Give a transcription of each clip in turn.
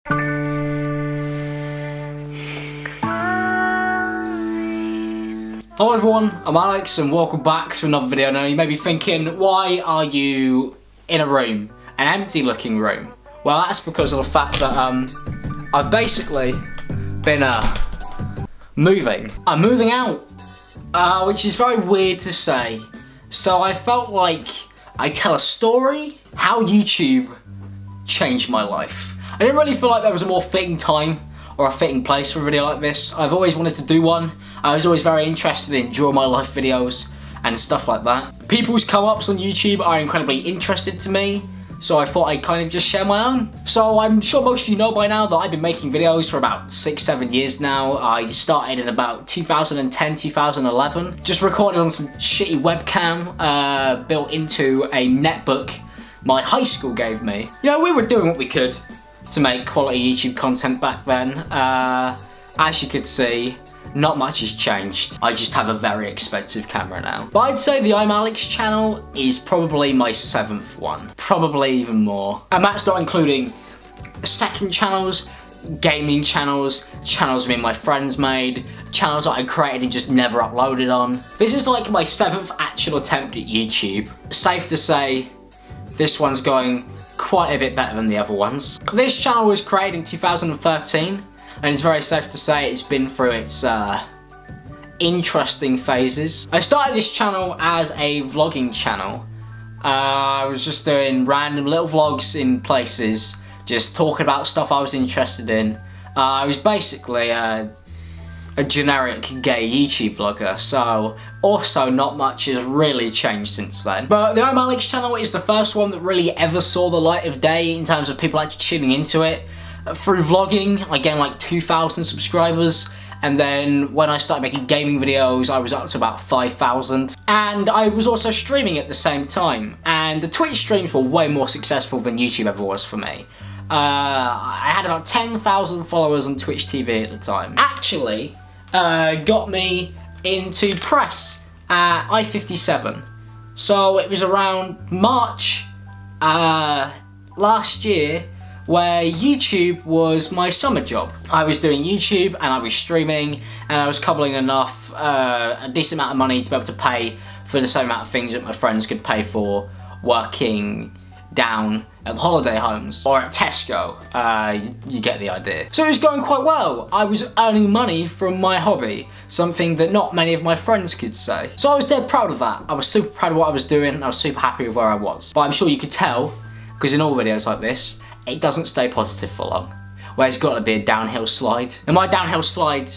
Hello everyone, I'm Alex and welcome back to another video. Now you may be thinking, why are you in a room, an empty looking room? Well, that's because of the fact that I've basically been moving. I'm moving out, which is very weird to say. So I felt like I'd tell a story, how YouTube changed my life. I didn't really feel like there was a more fitting time or a fitting place for a video like this. I've always wanted to do one. I was always very interested in draw my life videos and stuff like that. People's come-ups on YouTube are incredibly interesting to me, so I thought I'd kind of just share my own. So I'm sure most of you know by now that I've been making videos for about 6-7 years now. I started in about 2010, 2011. Just recorded on some shitty webcam built into a netbook my high school gave me. You know, we were doing what we could to make quality YouTube content back then. As you could see, not much has changed. I just have a very expensive camera now. But I'd say the ImAllexx channel is probably my 7th one. Probably even more. And that's not including second channels, gaming channels, channels me and my friends made, channels that I created and just never uploaded on. This is like my 7th actual attempt at YouTube. Safe to say, this one's going quite a bit better than the other ones. This channel was created in 2013, and it's very safe to say it's been through its interesting phases. I started this channel as a vlogging channel. I was just doing random little vlogs in places, just talking about stuff I was interested in. I was basically a generic gay YouTube vlogger, so also not much has really changed since then. But the ImAllexx channel is the first one that really ever saw the light of day in terms of people actually tuning into it. Through vlogging, I gained like 2,000 subscribers, and then when I started making gaming videos, I was up to about 5,000. And I was also streaming at the same time, and the Twitch streams were way more successful than YouTube ever was for me. I had about 10,000 followers on Twitch TV at the time. Actually, got me into press at I-57. So it was around March last year where YouTube was my summer job. I was doing YouTube and I was streaming and I was cobbling enough, a decent amount of money to be able to pay for the same amount of things that my friends could pay for working down at the holiday homes or at Tesco. You get the idea. So it was going quite well. I was earning money from my hobby, something that not many of my friends could say. So I was dead proud of that. I was super proud of what I was doing and I was super happy with where I was. But I'm sure you could tell, because in all videos like this, it doesn't stay positive for long. Where it's got to be a downhill slide. And my downhill slide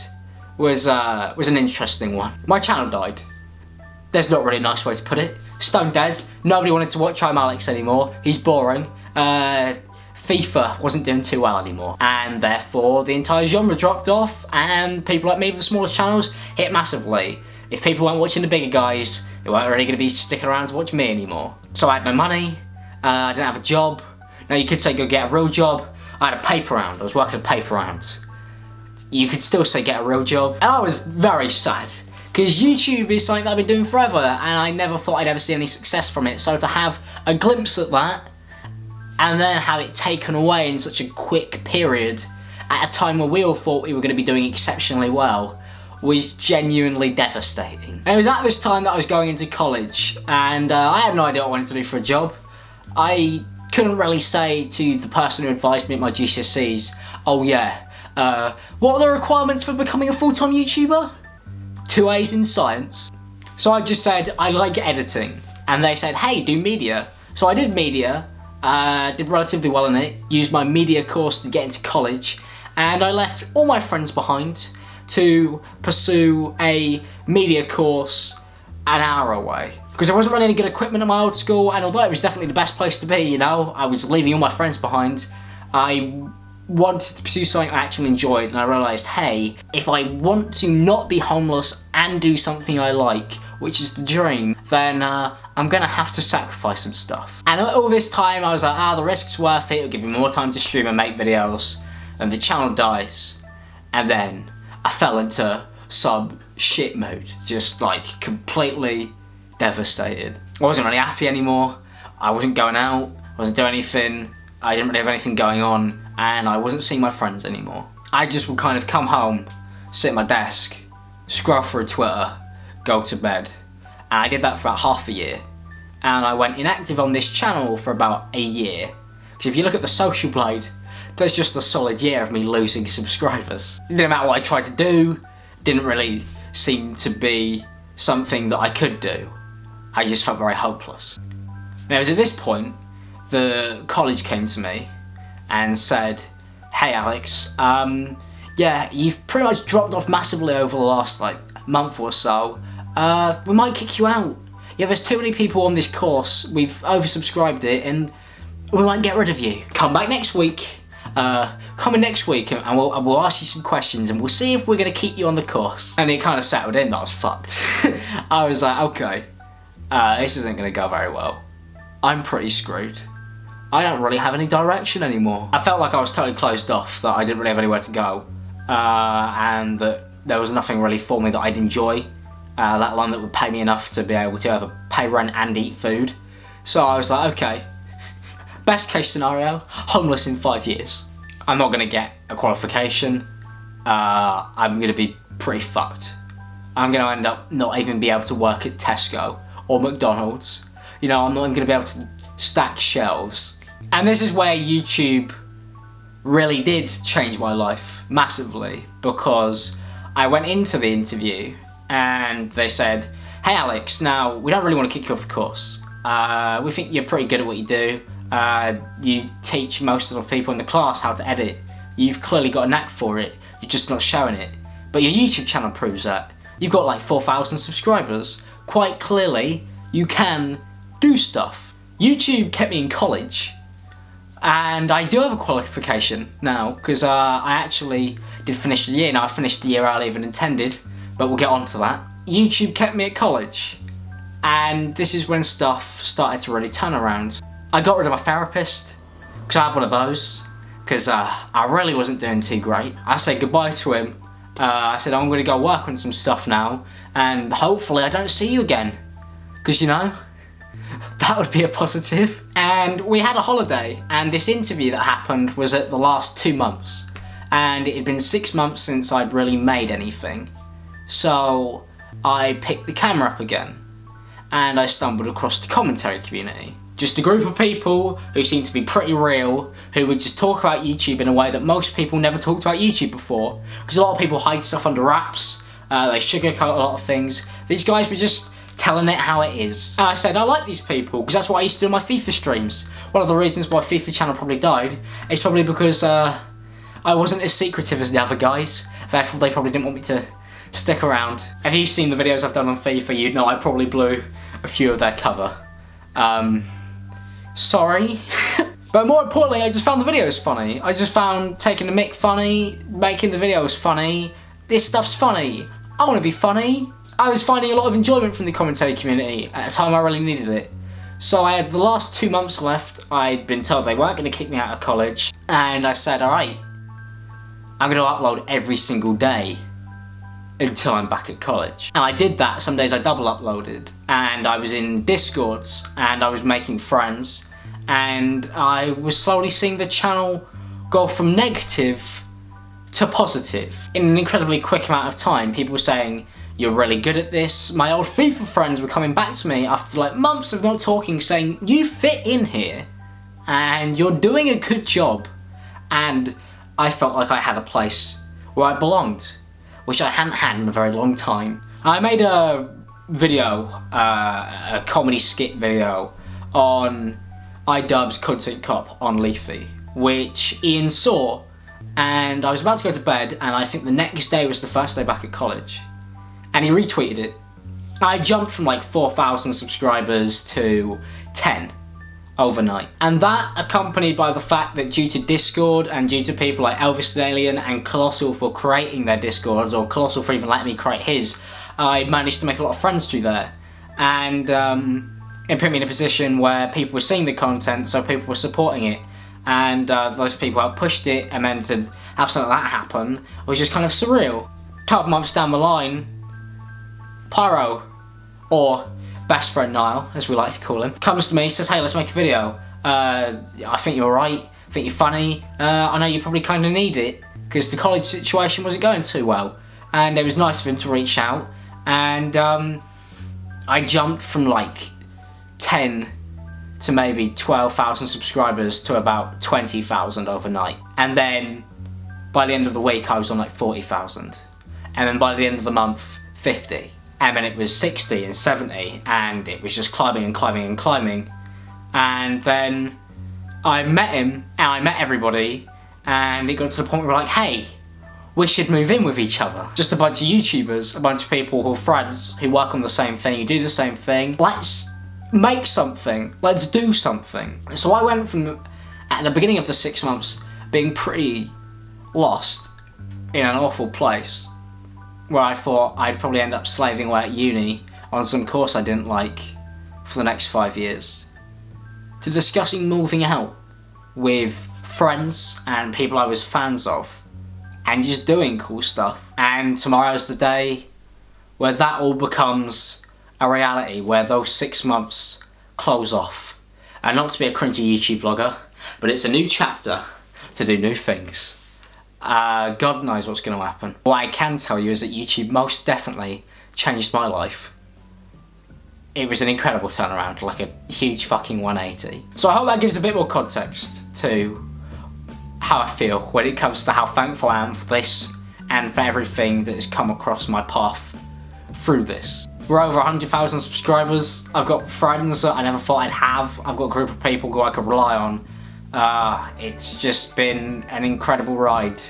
was an interesting one. My channel died. There's not really a nice way to put it. Stone dead. Nobody wanted to watch ImAllexx anymore. He's boring. FIFA wasn't doing too well anymore. And therefore, the entire genre dropped off and people like me with the smaller channels hit massively. If people weren't watching the bigger guys, they weren't really going to be sticking around to watch me anymore. So I had no money. I didn't have a job. Now you could say go get a real job. I had a paper round. I was working a paper round. You could still say get a real job. And I was very sad, because YouTube is something that I've been doing forever and I never thought I'd ever see any success from it. So to have a glimpse at that and then have it taken away in such a quick period at a time where we all thought we were going to be doing exceptionally well was genuinely devastating. And it was at this time that I was going into college and I had no idea what I wanted to do for a job. I couldn't really say to the person who advised me at my GCSEs, oh yeah, what are the requirements for becoming a full-time YouTuber? 2 A's in science. So I just said, I like editing. And they said, hey, do media. So I did media, did relatively well in it, used my media course to get into college, and I left all my friends behind to pursue a media course an hour away. Because there wasn't really any good equipment at my old school, and although it was definitely the best place to be, you know, I was leaving all my friends behind, I wanted to pursue something I actually enjoyed, and I realised, hey, if I want to not be homeless and do something I like, which is the dream, then I'm gonna have to sacrifice some stuff. And all this time I was like, the risk's worth it, it'll give me more time to stream and make videos, and the channel dies. And then I fell into some shit mood, just like completely devastated. I wasn't really happy anymore, I wasn't going out, I wasn't doing anything, I didn't really have anything going on, and I wasn't seeing my friends anymore. I just would kind of come home, sit at my desk, scroll through Twitter, go to bed. And I did that for about half a year. And I went inactive on this channel for about a year. Because if you look at the social blade, there's just a solid year of me losing subscribers. It didn't matter what I tried to do, didn't really seem to be something that I could do. I just felt very hopeless. And it was at this point, the college came to me and said, "Hey Alex, yeah, you've pretty much dropped off massively over the last month or so. We might kick you out. Yeah, there's too many people on this course, we've oversubscribed it, and we might get rid of you. Come back next week. Come in next week and we'll ask you some questions and we'll see if we're going to keep you on the course." And it kind of settled in that I was fucked. I was like, okay, this isn't going to go very well. I'm pretty screwed. I don't really have any direction anymore. I felt like I was totally closed off, that I didn't really have anywhere to go, and that there was nothing really for me that I'd enjoy, let alone that would pay me enough to be able to ever pay rent and eat food. So I was like, okay, best case scenario, homeless in 5 years. I'm not going to get a qualification. I'm going to be pretty fucked. I'm going to end up not even be able to work at Tesco or McDonald's. You know, I'm not even going to be able to stack shelves. And this is where YouTube really did change my life massively, because I went into the interview and they said, "Hey Alex, now we don't really want to kick you off the course. We think you're pretty good at what you do. You teach most of the people in the class how to edit. You've clearly got a knack for it, you're just not showing it. But your YouTube channel proves that. You've got like 4,000 subscribers. Quite clearly, you can do stuff." YouTube kept me in college, and I do have a qualification now, because I actually did finish the year. Now I finished the year earlier than intended, but we'll get on to that. YouTube kept me at college, and this is when stuff started to really turn around. I got rid of my therapist, because I had one of those, because I really wasn't doing too great. I said goodbye to him. I said, "I'm going to go work on some stuff now, and hopefully I don't see you again." Because, you know, that would be a positive. And we had a holiday, and this interview that happened was at the last 2 months. And it had been 6 months since I'd really made anything. So I picked the camera up again, and I stumbled across the commentary community. Just a group of people who seemed to be pretty real, who would just talk about YouTube in a way that most people never talked about YouTube before. Because a lot of people hide stuff under wraps, they sugarcoat a lot of things. These guys were just telling it how it is. And I said, I like these people, because that's what I used to do in my FIFA streams. One of the reasons why FIFA channel probably died is probably because I wasn't as secretive as the other guys, therefore they probably didn't want me to stick around. If you've seen the videos I've done on FIFA, you'd know I probably blew a few of their cover. Sorry. But more importantly, I just found the videos funny. I just found taking the mic funny, making the videos funny. This stuff's funny. I want to be funny. I was finding a lot of enjoyment from the commentary community at a time I really needed it. So I had the last 2 months left. I'd been told they weren't going to kick me out of college, and I said, alright, I'm going to upload every single day until I'm back at college. And I did that. Some days I double uploaded, and I was in Discords, and I was making friends, and I was slowly seeing the channel go from negative to positive in an incredibly quick amount of time. People were saying, "You're really good at this." My old FIFA friends were coming back to me after like months of not talking, saying, "You fit in here and you're doing a good job." And I felt like I had a place where I belonged, which I hadn't had in a very long time. I made a video, a comedy skit video on iDubbbz's Content Cop on Leafy, which Ian saw, and I was about to go to bed, and I think the next day was the first day back at college. And he retweeted it. I jumped from like 4,000 subscribers to 10 overnight. And that, accompanied by the fact that due to Discord and due to people like Elvis the Alien and Colossal for creating their Discords, or Colossal for even letting me create his, I managed to make a lot of friends through there. And it put me in a position where people were seeing the content, so people were supporting it. And those people helped pushed it, and then to have something like that happen was just kind of surreal. A couple months down the line, Pyro, or best friend Niall, as we like to call him, comes to me, says, "Hey, let's make a video. I think you're right. I think you're funny. I know you probably kind of need it because the college situation wasn't going too well. And it was nice of him to reach out. And I jumped from like 10 to maybe 12,000 subscribers to about 20,000 overnight. And then by the end of the week, I was on like 40,000. And then by the end of the month, 50. And then it was 60 and 70, and it was just climbing and climbing and climbing. And then I met him, and I met everybody, and it got to the point where we're like, hey, we should move in with each other. Just a bunch of YouTubers, a bunch of people who are friends, who work on the same thing, who do the same thing. Let's make something, let's do something. So I went from, at the beginning of the 6 months, being pretty lost in an awful place, where I thought I'd probably end up slaving away at uni on some course I didn't like for the next 5 years, to discussing moving out with friends and people I was fans of, and just doing cool stuff. And tomorrow's the day where that all becomes a reality, where those 6 months close off. And not to be a cringy YouTube vlogger, but it's a new chapter to do new things. God knows what's going to happen. What I can tell you is that YouTube most definitely changed my life. It was an incredible turnaround, like a huge fucking 180. So I hope that gives a bit more context to how I feel when it comes to how thankful I am for this and for everything that has come across my path through this. We're over 100,000 subscribers. I've got friends that I never thought I'd have. I've got a group of people who I could rely on. It's just been an incredible ride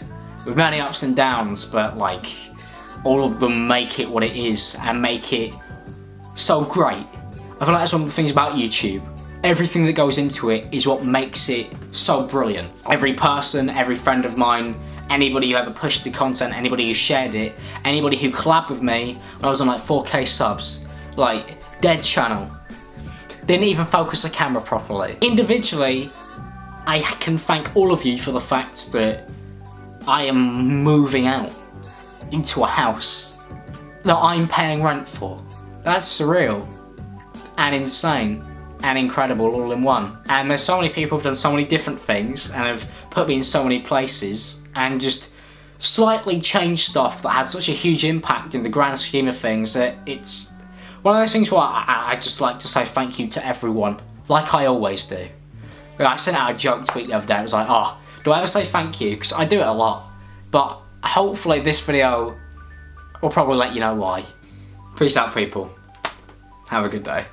with many ups and downs, but like all of them make it what it is and make it so great. I feel like that's one of the things about YouTube. Everything that goes into it is what makes it so brilliant. Every person, every friend of mine, anybody who ever pushed the content, anybody who shared it, anybody who collabed with me when I was on like 4K subs, like dead channel, didn't even focus the camera properly. Individually, I can thank all of you for the fact that I am moving out into a house that I'm paying rent for. That's surreal and insane and incredible all in one. And there's so many people who've done so many different things and have put me in so many places and just slightly changed stuff that had such a huge impact in the grand scheme of things that it's one of those things where I just like to say thank you to everyone, like I always do. I sent out a joke tweet the other day. I was like, oh, do I ever say thank you? Because I do it a lot. But hopefully this video will probably let you know why. Peace out, people. Have a good day.